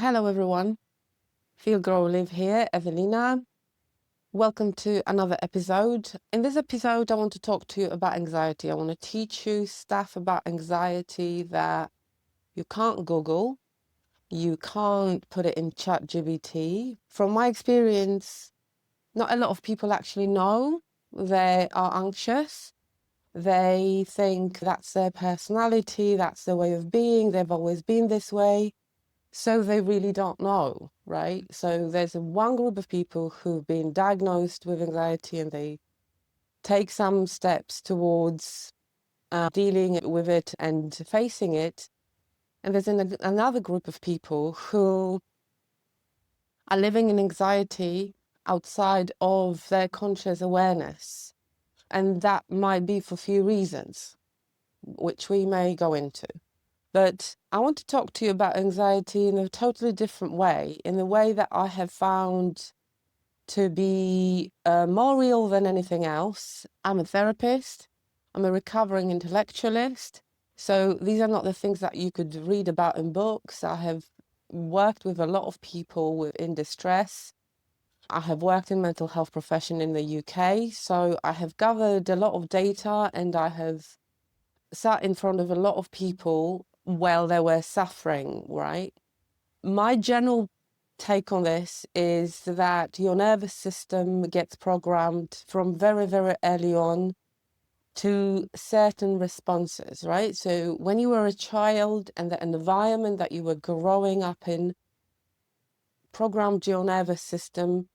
Hello everyone, Feel Grow Live here, Evelina. Welcome to another episode. In this episode, I want to talk to you about anxiety. I want to teach you stuff about anxiety that you can't Google, you can't put it in ChatGPT. From my experience, not a lot of people actually know they are anxious. They think that's their personality, that's their way of being, they've always been this way. So they really don't know, right? So there's one group of people who've been diagnosed with anxiety and they take some steps towards dealing with it and facing it. And there's another group of people who are living in anxiety outside of their conscious awareness. And that might be for a few reasons, which we may go into. But I want to talk to you about anxiety in a totally different way, in a way that I have found to be more real than anything else. I'm a therapist. I'm a recovering intellectualist. So these are not the things that you could read about in books. I have worked with a lot of people in distress. I have worked in mental health profession in the UK. So I have gathered a lot of data and I have sat in front of a lot of people while they were suffering, right? My general take on this is that your nervous system gets programmed from very, very early on to certain responses, right? So when you were a child and the environment that you were growing up in programmed your nervous system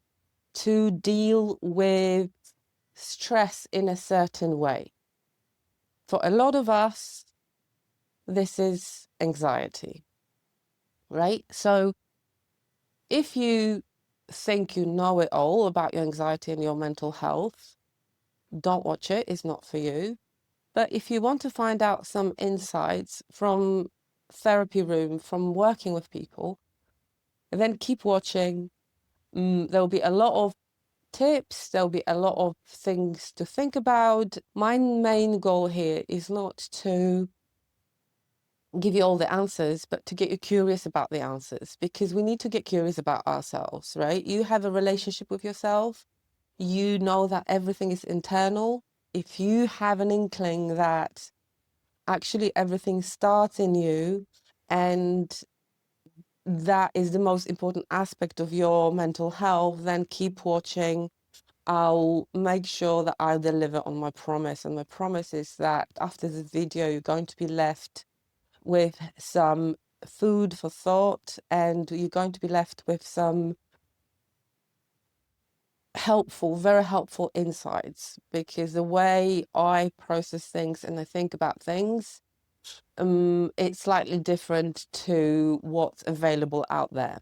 to deal with stress in a certain way. For a lot of us, this is anxiety, right? So if you think you know it all about your anxiety and your mental health, don't watch it, it's not for you. But if you want to find out some insights from therapy room, from working with people, then keep watching. There'll be a lot of tips, there'll be a lot of things to think about. My main goal here is not to give you all the answers, but to get you curious about the answers, because we need to get curious about ourselves, right? You have a relationship with yourself. You know that everything is internal. If you have an inkling that actually everything starts in you and that is the most important aspect of your mental health, then keep watching. I'll make sure that I deliver on my promise. And my promise is that after this video, you're going to be left with some food for thought, and you're going to be left with some helpful, very helpful insights, because the way I process things and I think about things, it's slightly different to what's available out there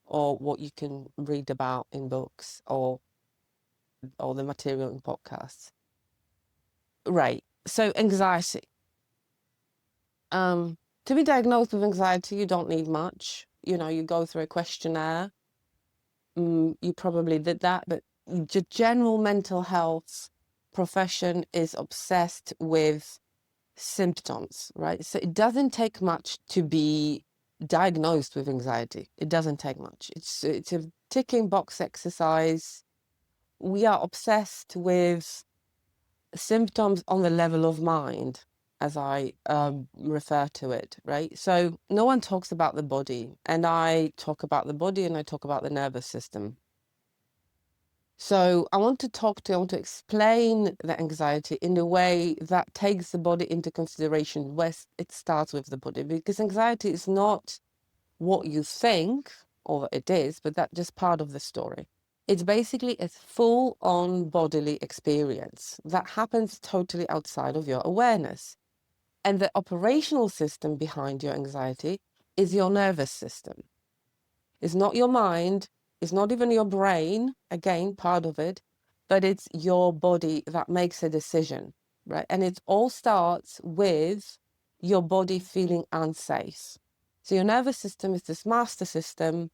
or what you can read about in books or the material in podcasts. Right. So anxiety. To be diagnosed with anxiety, you don't need much. You go through a questionnaire. You probably did that, but the general mental health profession is obsessed with symptoms, right? So it doesn't take much to be diagnosed with anxiety. It doesn't take much. It's a ticking box exercise. We are obsessed with symptoms on the level of mind, as I refer to it, right? So no one talks about the body, and I talk about the body and I talk about the nervous system. So I want to explain the anxiety in a way that takes the body into consideration, where it starts with the body, because anxiety is not what you think, or it is, but that's just part of the story. It's basically a full-on bodily experience that happens totally outside of your awareness. And the operational system behind your anxiety is your nervous system. It's not your mind, it's not even your brain, again, part of it, but it's your body that makes a decision, right? And it all starts with your body feeling unsafe. So your nervous system is this master system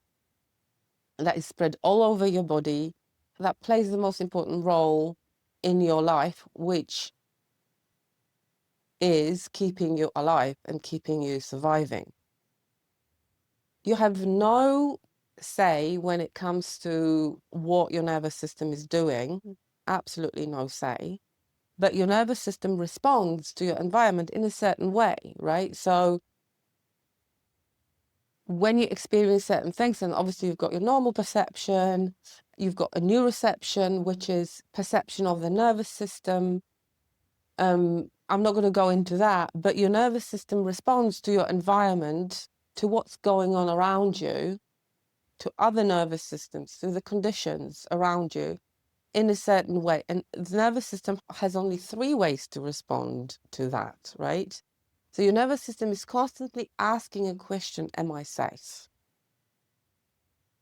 that is spread all over your body, that plays the most important role in your life, which is keeping you alive and keeping you surviving. You have no say when it comes to what your nervous system is doing, absolutely no say. But your nervous system responds to your environment in a certain way, right? So when you experience certain things, and obviously you've got your normal perception, you've got a neuroception, which is perception of the nervous system. I'm not going to go into that, but your nervous system responds to your environment, to what's going on around you, to other nervous systems, to the conditions around you in a certain way. And the nervous system has only 3 ways to respond to that, right? So your nervous system is constantly asking a question, am I safe?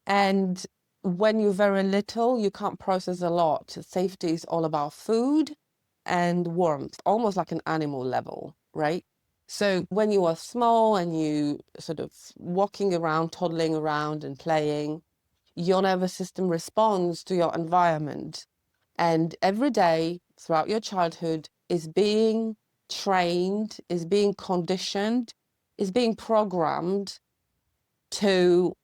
And when you're very little, you can't process a lot. Safety is all about food and warmth, almost like an animal level, right? So when you are small and you sort of walking around, toddling around and playing, your nervous system responds to your environment. And every day throughout your childhood is being trained, is being conditioned, is being programmed to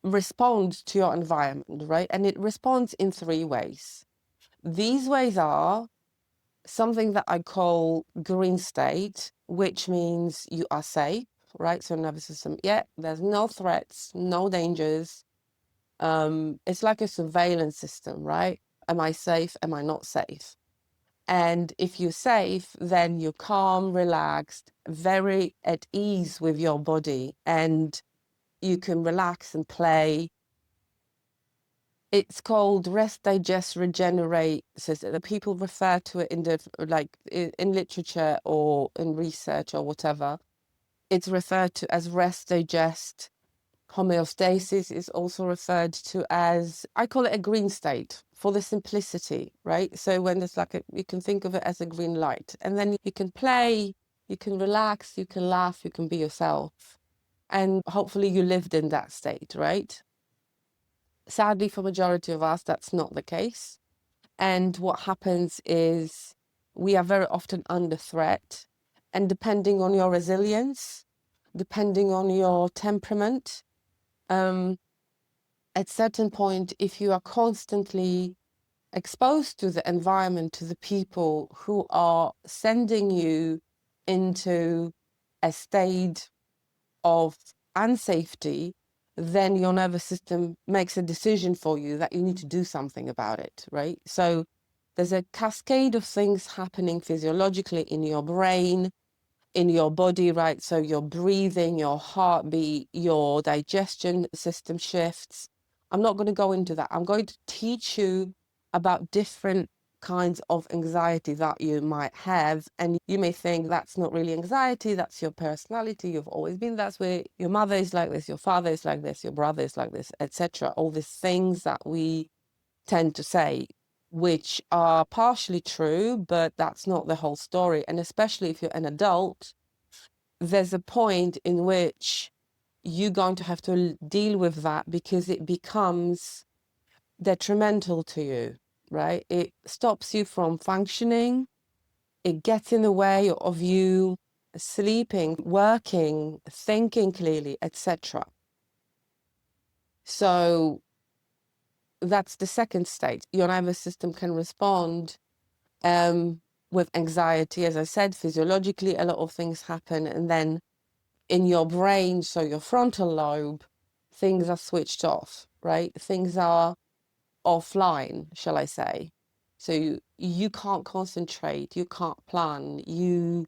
respond to your environment, right? And it responds in 3 ways. These ways are something that I call green state, which means you are safe, right? So nervous system, yeah, there's no threats, no dangers. It's like a surveillance system, right? Am I safe? Am I not safe? And if you're safe, then you're calm, relaxed, very at ease with your body, and you can relax and play. It's called rest, digest, regenerate. So the people refer to it in the in literature or in research or whatever. It's referred to as rest, digest. Homeostasis is also referred to as, I call it a green state for the simplicity, right? So when there's you can think of it as a green light, and then you can play, you can relax, you can laugh, you can be yourself. And hopefully you lived in that state, right? Sadly, for majority of us, that's not the case. And what happens is we are very often under threat. And depending on your resilience, depending on your temperament, at certain point, if you are constantly exposed to the environment, to the people who are sending you into a state of unsafety, then your nervous system makes a decision for you that you need to do something about it, right? So there's a cascade of things happening physiologically in your brain, in your body, right? So your breathing, your heartbeat, your digestion system shifts. I'm not going to go into that. I'm going to teach you about different kinds of anxiety that you might have. And you may think that's not really anxiety, that's your personality. You've always been that way. Your mother is like this, your father is like this, your brother is like this, etc. All these things that we tend to say, which are partially true, but that's not the whole story. And especially if you're an adult, there's a point in which you're going to have to deal with that because it becomes detrimental to you, right? It stops you from functioning. It gets in the way of you sleeping, working, thinking clearly, etc. So that's the second state. Your nervous system can respond with anxiety. As I said, physiologically, a lot of things happen. And then in your brain, so your frontal lobe, things are switched off, right? Things are offline, shall I say. So you can't concentrate, you can't plan, you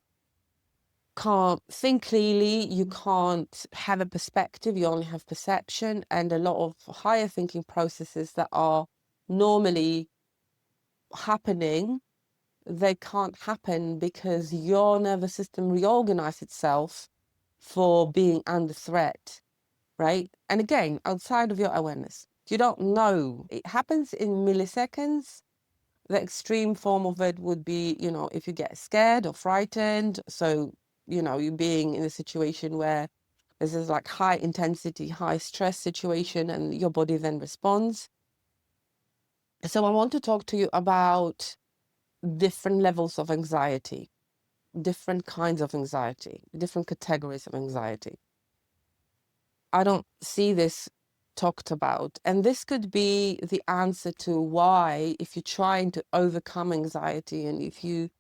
can't think clearly, you can't have a perspective, you only have perception, and a lot of higher thinking processes that are normally happening, they can't happen because your nervous system reorganized itself for being under threat, right? And again, outside of your awareness, you don't know. It happens in milliseconds. The extreme form of it would be, if you get scared or frightened. So, you being in a situation where this is like high intensity, high stress situation, and your body then responds. So I want to talk to you about different levels of anxiety, different kinds of anxiety, different categories of anxiety. I don't see this talked about. And this could be the answer to why, if you're trying to overcome anxiety and if you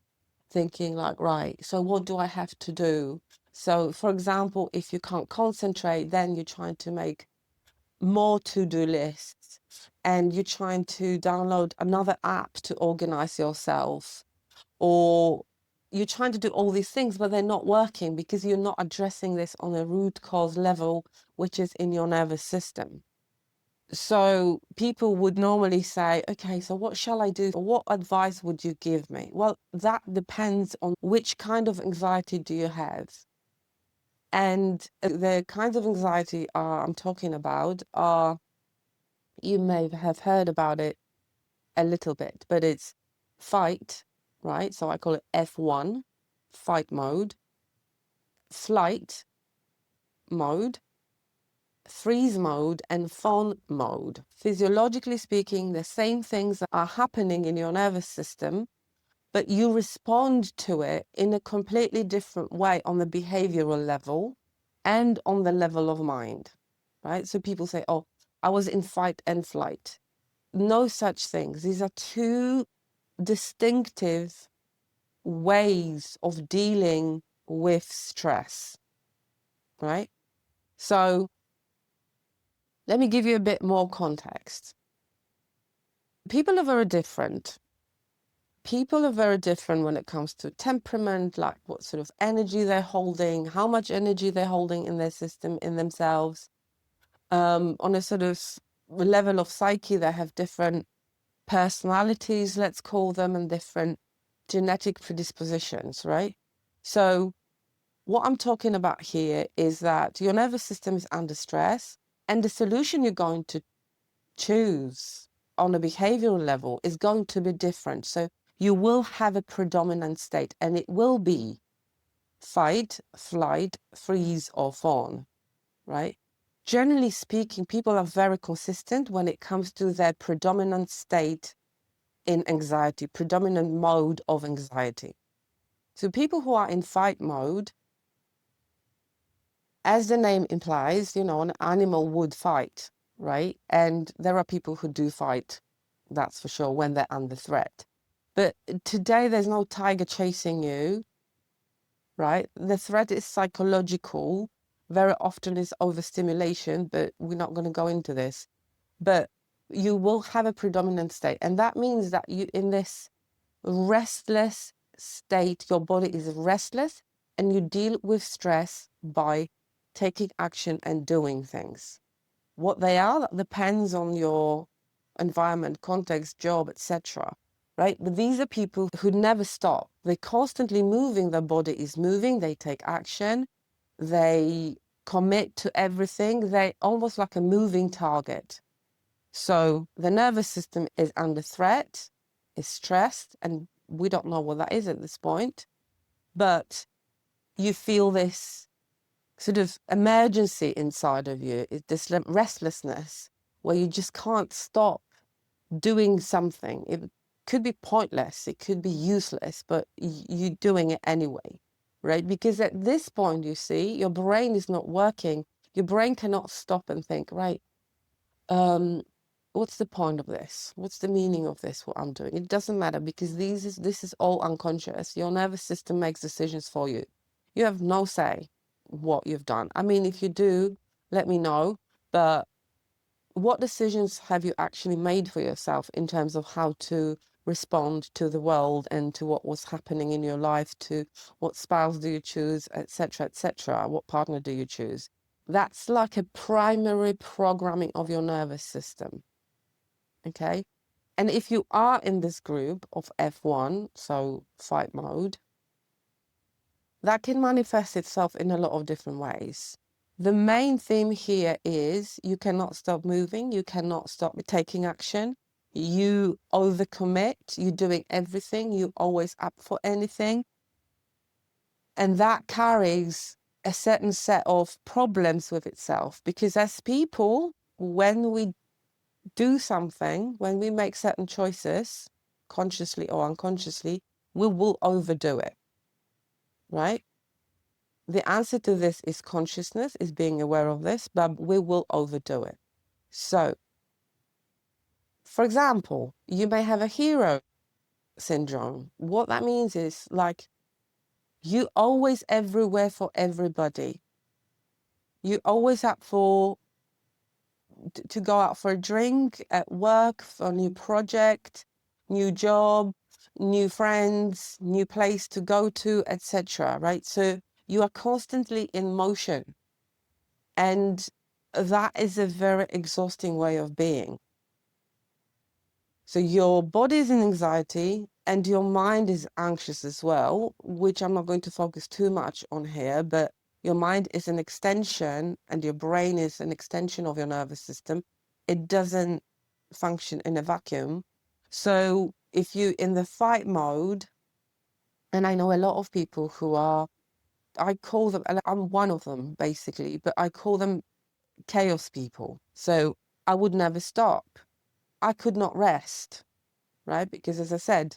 thinking like, right, so what do I have to do? So for example, if you can't concentrate, then you're trying to make more to-do lists and you're trying to download another app to organize yourself, or you're trying to do all these things, but they're not working because you're not addressing this on a root cause level, which is in your nervous system. So people would normally say, okay, so what shall I do? What advice would you give me? Well, that depends on which kind of anxiety do you have. And the kinds of anxiety I'm talking about are, you may have heard about it a little bit, but it's fight, right? So I call it F1, fight mode, flight mode, freeze mode, and fawn mode. Physiologically speaking, the same things are happening in your nervous system, but you respond to it in a completely different way on the behavioral level and on the level of mind, right? So people say, oh, I was in fight and flight. No such things. These are two distinctive ways of dealing with stress, right? So let me give you a bit more context. People are very different. People are very different when it comes to temperament, like what sort of energy they're holding, how much energy they're holding in their system, in themselves. On a sort of level of psyche, they have different personalities, let's call them, and different genetic predispositions, right? So what I'm talking about here is that your nervous system is under stress, and the solution you're going to choose on a behavioral level is going to be different. So you will have a predominant state, and it will be fight, flight, freeze, or fawn, right? Generally speaking, people are very consistent when it comes to their predominant state in anxiety, predominant mode of anxiety. So people who are in fight mode, as the name implies, you know, an animal would fight, right? And there are people who do fight, that's for sure, when they're under threat. But today there's no tiger chasing you, right? The threat is psychological. Very often it's overstimulation, but we're not going to go into this. But you will have a predominant state. And that means that you, in this restless state, your body is restless, and you deal with stress by taking action and doing things. What they are, that depends on your environment, context, job, etc. Right? But these are people who never stop. They're constantly moving, their body is moving, they take action, they commit to everything, they're almost like a moving target. So the nervous system is under threat, is stressed, and we don't know what that is at this point, but you feel this sort of emergency inside of you, this restlessness where you just can't stop doing something. It could be pointless, it could be useless, but you're doing it anyway, right? Because at this point, you see, your brain is not working. Your brain cannot stop and think, right, what's the point of this? What's the meaning of this, what I'm doing? It doesn't matter, because this is all unconscious. Your nervous system makes decisions for you. You have no say what you've done. I mean, if you do, let me know. But what decisions have you actually made for yourself in terms of how to respond to the world and to what was happening in your life, to what spouse do you choose, etc., etc., what partner do you choose? That's like a primary programming of your nervous system. Okay. And if you are in this group of F1, so fight mode, that can manifest itself in a lot of different ways. The main theme here is you cannot stop moving, you cannot stop taking action, you overcommit, you're doing everything, you're always up for anything. And that carries a certain set of problems with itself, because as people, when we do something, when we make certain choices, consciously or unconsciously, we will overdo it, right? The answer to this is consciousness, is being aware of this, but we will overdo it. So, for example, you may have a hero syndrome. What that means is like you always everywhere for everybody. You always up for to go out for a drink, at work, for a new project, new job, new friends, new place to go to, etc. Right? So you are constantly in motion. And that is a very exhausting way of being. So your body is in anxiety and your mind is anxious as well, which I'm not going to focus too much on here, but your mind is an extension and your brain is an extension of your nervous system. It doesn't function in a vacuum. So if you in the fight mode, and I know a lot of people who are, I call them, and I'm one of them basically, but I call them chaos people. So I would never stop. I could not rest, right? Because as I said,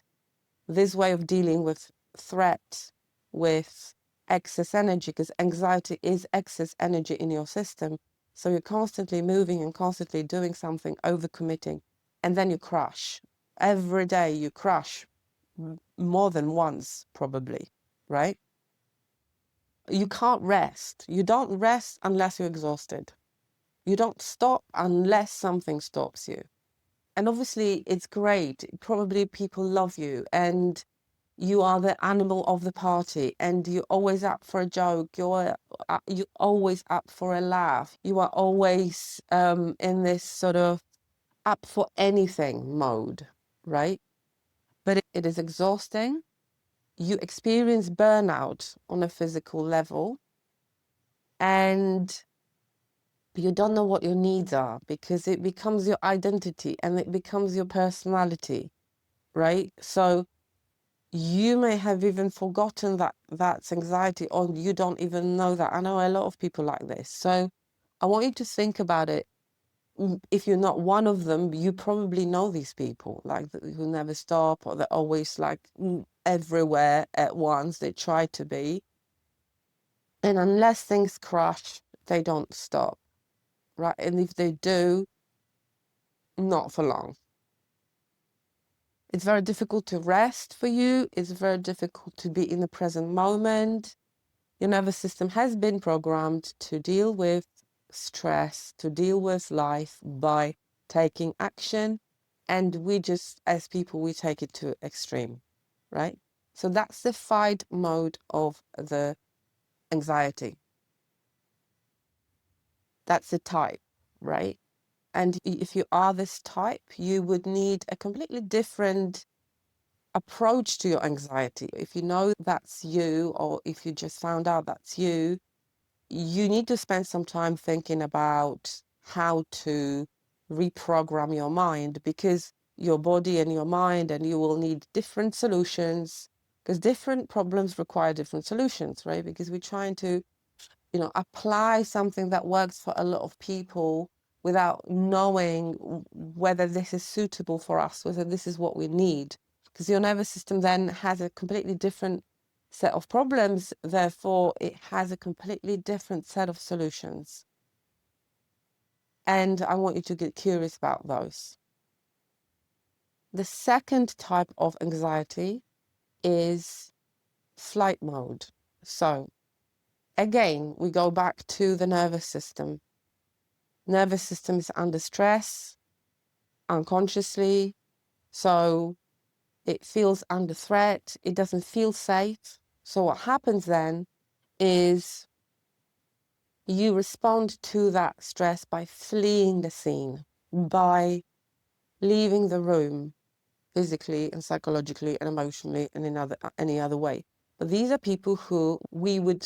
this way of dealing with threat, with excess energy, because anxiety is excess energy in your system. So you're constantly moving and constantly doing something, overcommitting, and then you crash. Every day you crash more than once, probably, right? You can't rest. You don't rest unless you're exhausted. You don't stop unless something stops you. And obviously it's great. Probably people love you and you are the animal of the party and you're always up for a joke. You're always up for a laugh. You are always in this sort of up for anything mode, right? But it is exhausting. You experience burnout on a physical level and you don't know what your needs are because it becomes your identity and it becomes your personality, right? So you may have even forgotten that that's anxiety, or you don't even know that. I know a lot of people like this. So I want you to think about it. If you're not one of them, you probably know these people, like who never stop, or they're always like everywhere at once. They try to be. And unless things crash, they don't stop, right? And if they do, not for long. It's very difficult to rest for you. It's very difficult to be in the present moment. Your nervous system has been programmed to deal with stress, to deal with life by taking action. And we just, as people, we take it to extreme, right? So that's the fight mode of the anxiety. That's the type, right? And if you are this type, you would need a completely different approach to your anxiety. If you know that's you, or if you just found out that's you, you need to spend some time thinking about how to reprogram your mind, because your body and your mind, and you will need different solutions, because different problems require different solutions, right? Because we're trying to, apply something that works for a lot of people without knowing whether this is suitable for us, whether this is what we need. Because your nervous system then has a completely different set of problems, therefore it has a completely different set of solutions. And I want you to get curious about those. The second type of anxiety is flight mode. So again, we go back to the nervous system. Nervous system is under stress unconsciously, so it feels under threat. It doesn't feel safe. So what happens then is you respond to that stress by fleeing the scene, by leaving the room physically and psychologically and emotionally and in any other way. But these are people who we would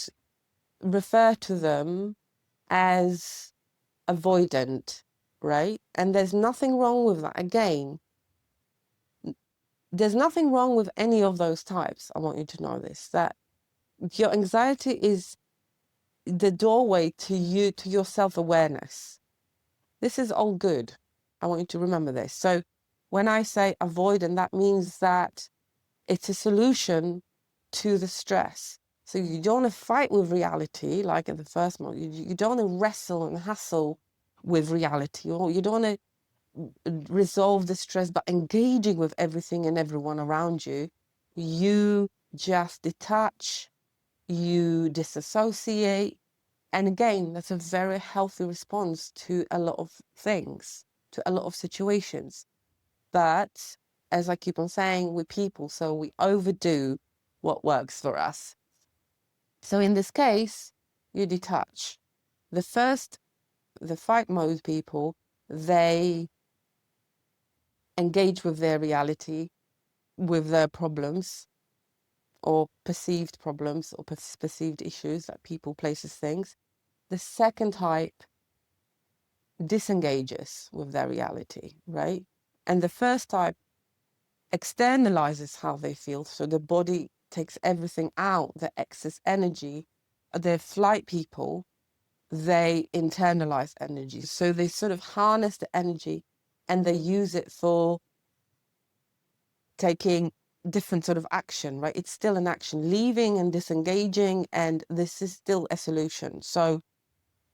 refer to them as avoidant, right? And there's nothing wrong with that. Again, there's nothing wrong with any of those types. I want you to know this, that your anxiety is the doorway to your self-awareness. This is all good. I want you to remember this. So when I say avoidant, that means that it's a solution to the stress. So you don't want to fight with reality, like in the first moment. You don't want to wrestle and hassle with reality, or you don't want to resolve the stress by engaging with everything and everyone around you. You just detach, you disassociate. And again, that's a very healthy response to a lot of things, to a lot of situations. But as I keep on saying, we're people, so we overdo what works for us. So in this case, you detach. The fight mode people, they engage with their reality, with their problems or perceived problems or perceived issues that people, places, things. The second type disengages with their reality, right? And the first type externalizes how they feel. So the body takes everything out, the excess energy. The flight people, they internalize energy. So they sort of harness the energy and they use it for taking different sort of action, right? It's still an action, leaving and disengaging, and this is still a solution. So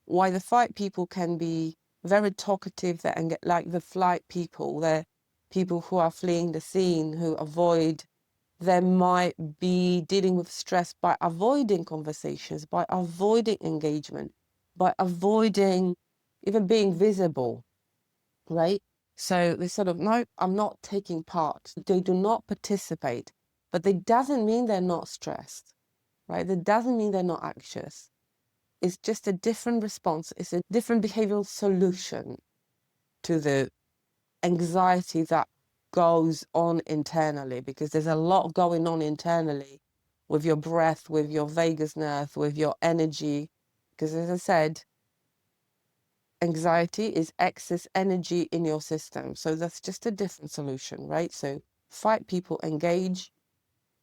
why the fight people can be very talkative and get like the flight people, they're people who are fleeing the scene, who avoid, they might be dealing with stress by avoiding conversations, by avoiding engagement, by avoiding even being visible, right? So they sort of, no, I'm not taking part. They do not participate, but that doesn't mean they're not stressed, right? That doesn't mean they're not anxious. It's just a different response. It's a different behavioral solution to the anxiety that goes on internally, because there's a lot going on internally with your breath, with your vagus nerve, with your energy. Because as I said, anxiety is excess energy in your system. So that's just a different solution, right? So fight people engage,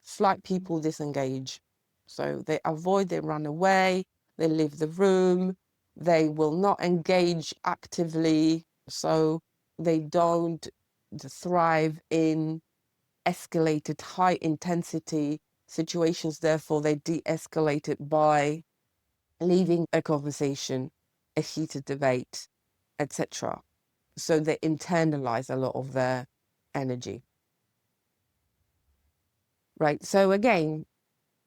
flight people disengage. So they avoid, they run away, they leave the room, they will not engage actively. So they don't thrive in escalated high intensity situations. Therefore, they de-escalate it by leaving a conversation, a heated debate, etc. So they internalize a lot of their energy. Right. So again,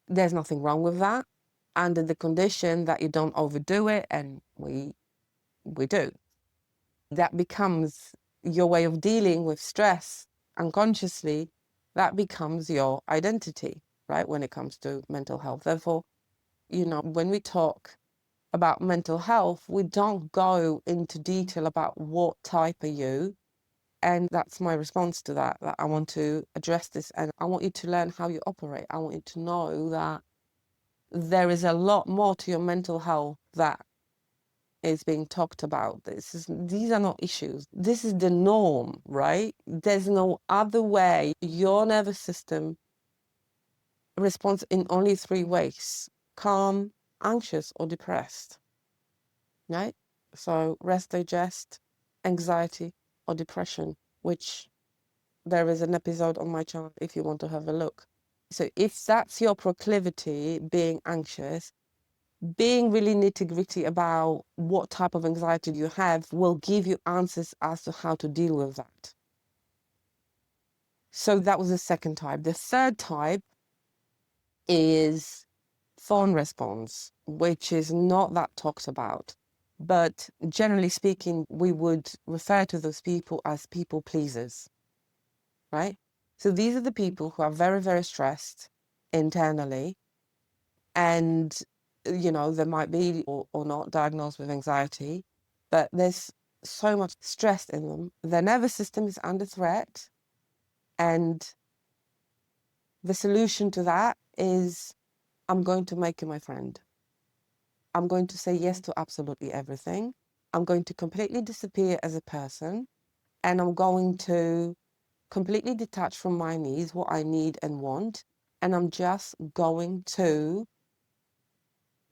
there's nothing wrong with that, under the condition that you don't overdo it, and we do. That becomes your way of dealing with stress unconsciously. That becomes your identity, right, when it comes to mental health. Therefore, when we talk about mental health, we don't go into detail about what type are you. And that's my response to that I want to address this, and I want you to learn how you operate. I want you to know that there is a lot more to your mental health that is being talked about. These are not issues. This is the norm, right? There's no other way. Your nervous system responds in only 3 ways: calm, anxious, or depressed, right? So rest, digest, anxiety, or depression, which there is an episode on my channel if you want to have a look. So if that's your proclivity, being anxious, being really nitty-gritty about what type of anxiety you have will give you answers as to how to deal with that. So that was the second type. The third type is fawn response, which is not that talked about. But generally speaking, we would refer to those people as people pleasers, right? So these are the people who are very, very stressed internally, and they might be or not diagnosed with anxiety, but there's so much stress in them. Their nervous system is under threat, and the solution to that is, I'm going to make you my friend. I'm going to say yes to absolutely everything. I'm going to completely disappear as a person, and I'm going to completely detach from my needs, what I need and want, and I'm just going to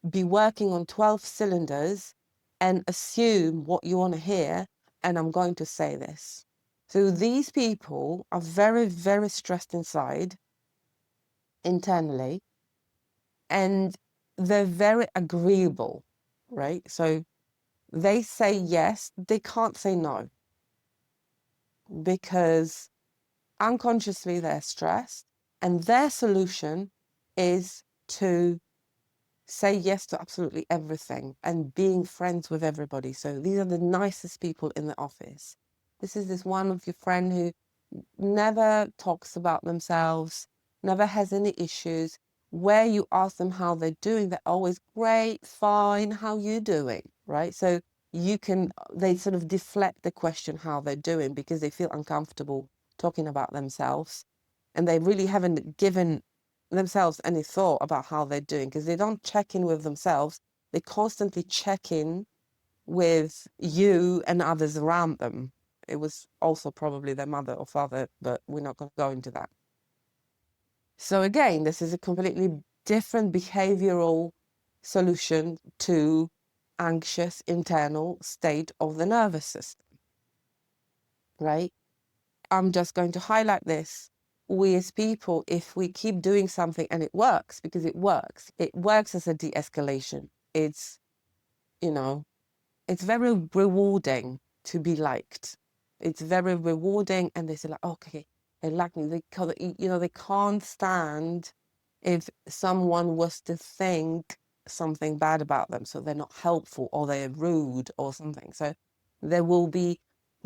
be working on 12 cylinders and assume what you want to hear, and I'm going to say this. So these people are very, very stressed inside, internally, and they're very agreeable, right? So they say yes, they can't say no because unconsciously they're stressed, and their solution is to say yes to absolutely everything and being friends with everybody. So these are the nicest people in the office. This is this one of your friend who never talks about themselves, never has any issues. Where you ask them how they're doing, they're always great, fine, how you doing, right? So they sort of deflect the question how they're doing because they feel uncomfortable talking about themselves. And they really haven't given themselves any thought about how they're doing because they don't check in with themselves. They constantly check in with you and others around them. It was also probably their mother or father, but we're not going to go into that. So again, this is a completely different behavioral solution to anxious internal state of the nervous system, right? I'm just going to highlight this. We as people, if we keep doing something and it works, because it works as a de-escalation. It's, you know, it's very rewarding to be liked. It's very rewarding, and they say like, okay, they like me. They can't stand if someone was to think something bad about them, so they're not helpful or they're rude or something. So they will be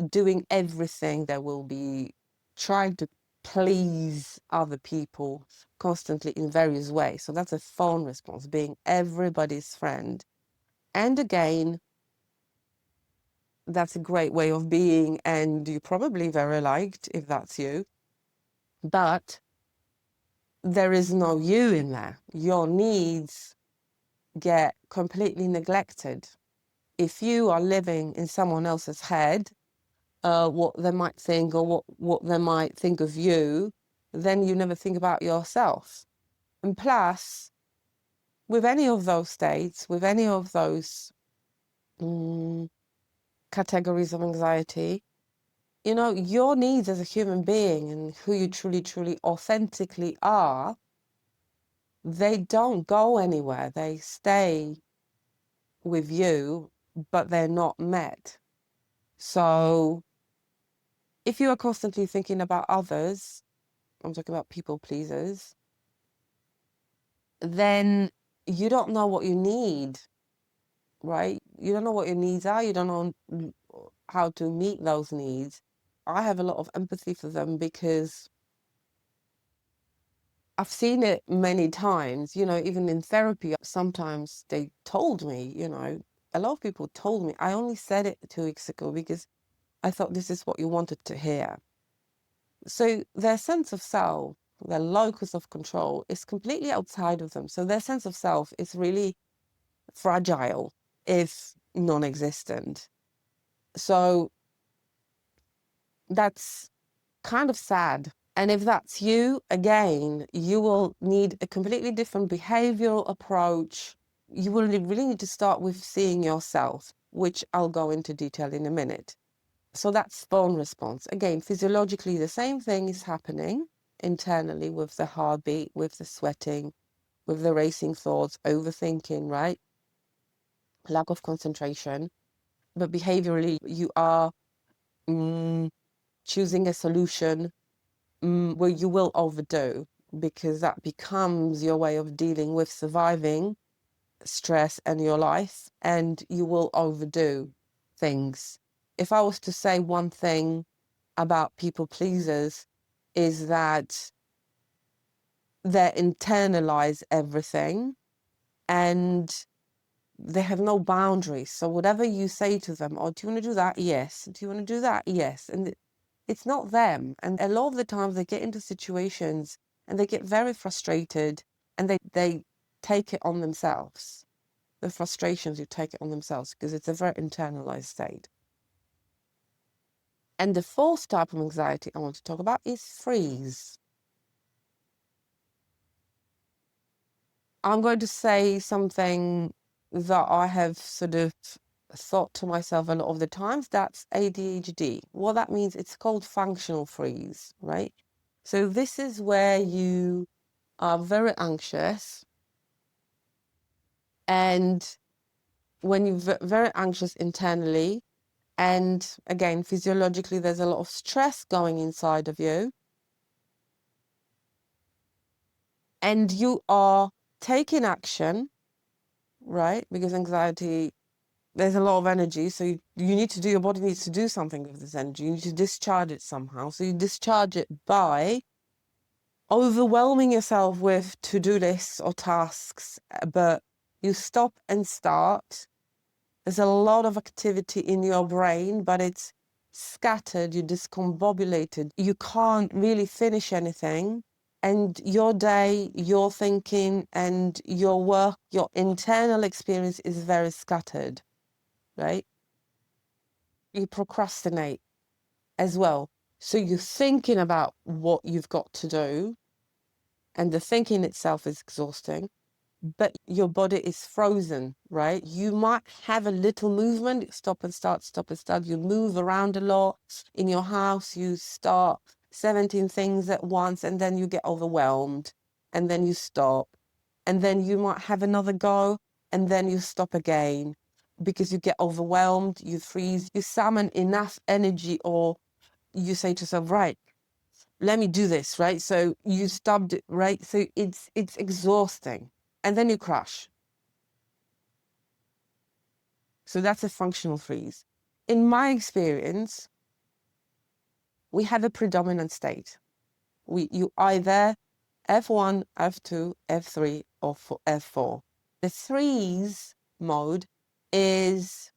doing everything. They will be trying to please other people constantly in various ways. So that's a fawn response, being everybody's friend. And again, that's a great way of being, and you're probably very liked if that's you. But there is no you in there. Your needs get completely neglected. If you are living in someone else's head, what they might think or what they might think of you, then you never think about yourself. And plus, with any of those states, with any of those categories of anxiety, your needs as a human being and who you truly, truly, authentically are, they don't go anywhere. They stay with you, but they're not met. So if you are constantly thinking about others, I'm talking about people pleasers, then you don't know what you need, right? You don't know what your needs are. You don't know how to meet those needs. I have a lot of empathy for them because I've seen it many times, even in therapy. Sometimes they told me, a lot of people told me, I only said it 2 weeks ago because I thought this is what you wanted to hear. So their sense of self, their locus of control is completely outside of them. So their sense of self is really fragile, if non-existent. So that's kind of sad. And if that's you, again, you will need a completely different behavioral approach. You will really need to start with seeing yourself, which I'll go into detail in a minute. So that's fawn response. Again, physiologically, the same thing is happening internally with the heartbeat, with the sweating, with the racing thoughts, overthinking, right? Lack of concentration. But behaviorally, you are choosing a solution where you will overdo, because that becomes your way of dealing with surviving stress in your life, and you will overdo things. If I was to say one thing about people pleasers, is that they internalize everything and they have no boundaries. So whatever you say to them, oh, do you want to do that? Yes. Do you want to do that? Yes. And it's not them. And a lot of the times they get into situations and they get very frustrated, and they take it on themselves. The frustrations, you take it on themselves because it's a very internalized state. And the fourth type of anxiety I want to talk about is freeze. I'm going to say something that I have sort of thought to myself a lot of the times. That's ADHD. What that means, it's called functional freeze, right? So this is where you are very anxious And when you're very anxious internally, and again, physiologically, there's a lot of stress going inside of you, and you are taking action, right? Because anxiety, there's a lot of energy, so you need to do, your body needs to do something with this energy. You need to discharge it somehow. So you discharge it by overwhelming yourself with to-do lists or tasks, but you stop and start. There's a lot of activity in your brain, but it's scattered, you're discombobulated. You can't really finish anything. And your day, your thinking, and your work, your internal experience is very scattered, right? You procrastinate as well. So you're thinking about what you've got to do, and the thinking itself is exhausting, but your body is frozen, right? You might have a little movement, stop and start, stop and start. You move around a lot in your house, you start 17 things at once, and then you get overwhelmed, and then you stop, and then you might have another go, and then you stop again because you get overwhelmed, you freeze, you summon enough energy, or you say to yourself, right, let me do this, right? So you stopped it, right? So it's exhausting. And then you crash. So that's a functional freeze. In my experience, we have a predominant state. You either F1, F2, F3, or F4. The freeze mode is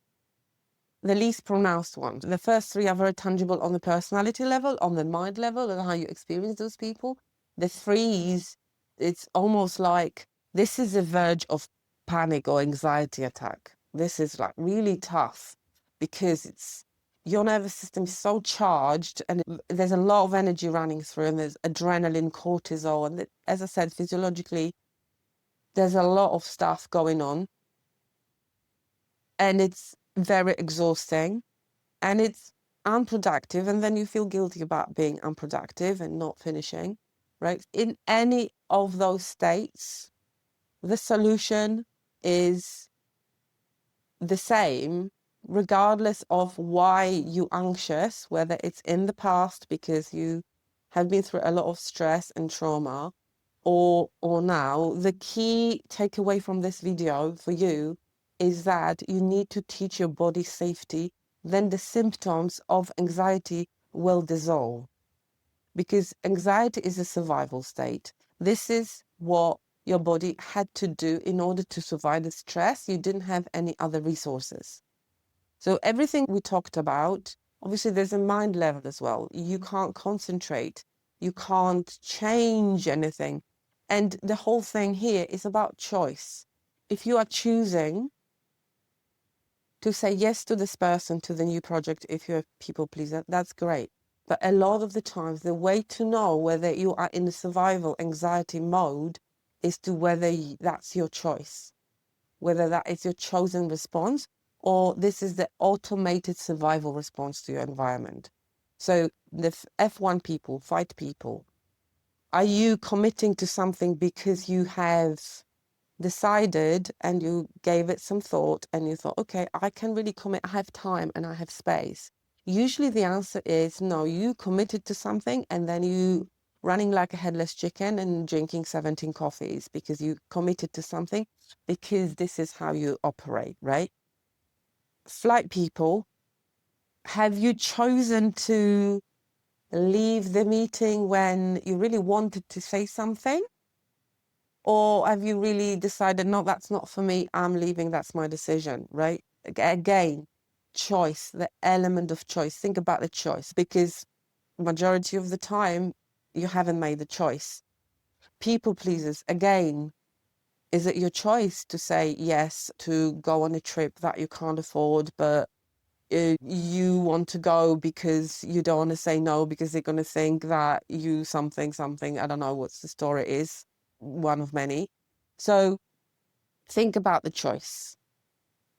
the least pronounced one. The first three are very tangible on the personality level, on the mind level, and how you experience those people. The freeze, it's almost like this is a verge of panic or anxiety attack. This is like really tough because your nervous system is so charged, and there's a lot of energy running through, and there's adrenaline, cortisol, and as I said, physiologically, there's a lot of stuff going on, and it's very exhausting. And it's unproductive, and then you feel guilty about being unproductive and not finishing, right? In any of those states, the solution is the same, regardless of why you're anxious, whether it's in the past because you have been through a lot of stress and trauma, or now. The key takeaway from this video for you is that you need to teach your body safety, then the symptoms of anxiety will dissolve. Because anxiety is a survival state. This is what your body had to do in order to survive the stress. You didn't have any other resources. So everything we talked about, obviously there's a mind level as well. You can't concentrate. You can't change anything. And the whole thing here is about choice. If you are choosing to say yes to this person, to the new project, if you're a people pleaser, that's great. But a lot of the times, the way to know whether you are in a survival anxiety mode is to whether that's your choice, whether that is your chosen response, or this is the automated survival response to your environment. So the F1 people, fight people, are you committing to something because you have decided and you gave it some thought and you thought, okay, I can really commit, I have time and I have space? Usually the answer is no, you committed to something and then you running like a headless chicken and drinking 17 coffees because you committed to something, because this is how you operate, right? Flight people, have you chosen to leave the meeting when you really wanted to say something? Or have you really decided, no, that's not for me, I'm leaving, that's my decision, right? Again, choice, the element of choice. Think about the choice, because majority of the time, you haven't made the choice. People pleasers, again, is it your choice to say yes to go on a trip that you can't afford, but you want to go because you don't want to say no because they're going to think that you something, I don't know what the story is, one of many. So think about the choice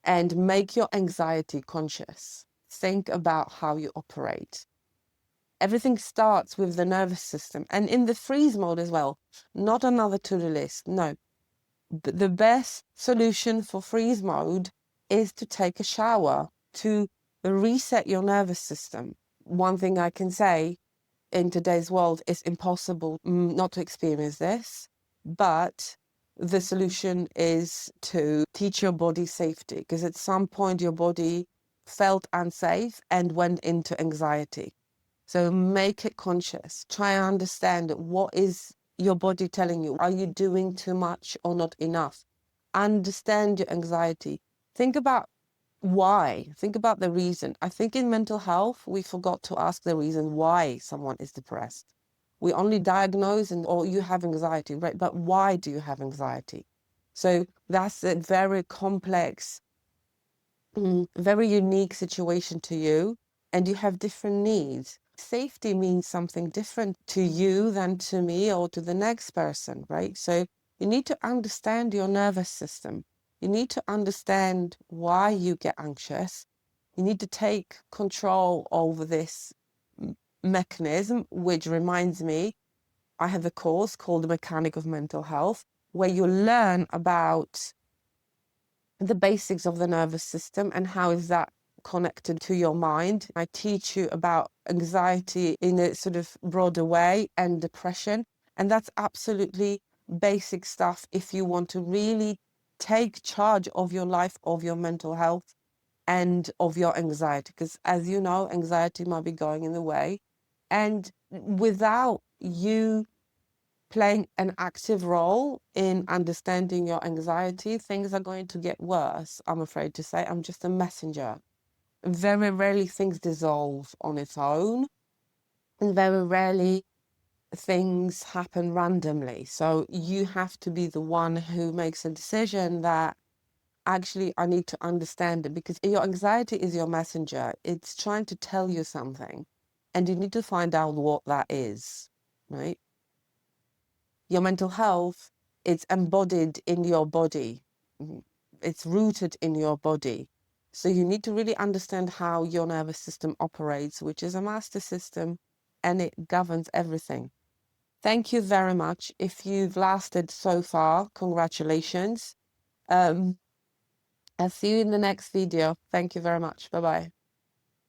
and make your anxiety conscious. Think about how you operate. Everything starts with the nervous system, and in the freeze mode as well. Not another to-do list. No. The best solution for freeze mode is to take a shower, to reset your nervous system. One thing I can say, in today's world, it's impossible not to experience this, but the solution is to teach your body safety, because at some point your body felt unsafe and went into anxiety. So make it conscious. Try and understand what is your body telling you. Are you doing too much or not enough? Understand your anxiety. Think about why. Think about the reason. I think in mental health, we forgot to ask the reason why someone is depressed. We only diagnose or you have anxiety, right? But why do you have anxiety? So that's a very complex, very unique situation to you, and you have different needs. Safety means something different to you than to me or to the next person, right? So you need to understand your nervous system. You need to understand why you get anxious. You need to take control over this mechanism, which reminds me, I have a course called The Mechanic of Mental Health, where you learn about the basics of the nervous system and how is that connected to your mind. I teach you about anxiety in a sort of broader way and depression. And that's absolutely basic stuff if you want to really take charge of your life, of your mental health, and of your anxiety. Because as you know, anxiety might be going in the way. And without you playing an active role in understanding your anxiety, things are going to get worse, I'm afraid to say. I'm just a messenger. Very rarely things dissolve on its own, and very rarely things happen randomly. So you have to be the one who makes a decision that actually I need to understand it, because your anxiety is your messenger. It's trying to tell you something, and you need to find out what that is, right? Your mental health, it's embodied in your body. It's rooted in your body. So you need to really understand how your nervous system operates, which is a master system, and it governs everything. Thank you very much. If you've lasted so far, congratulations. I'll see you in the next video. Thank you very much. Bye-bye.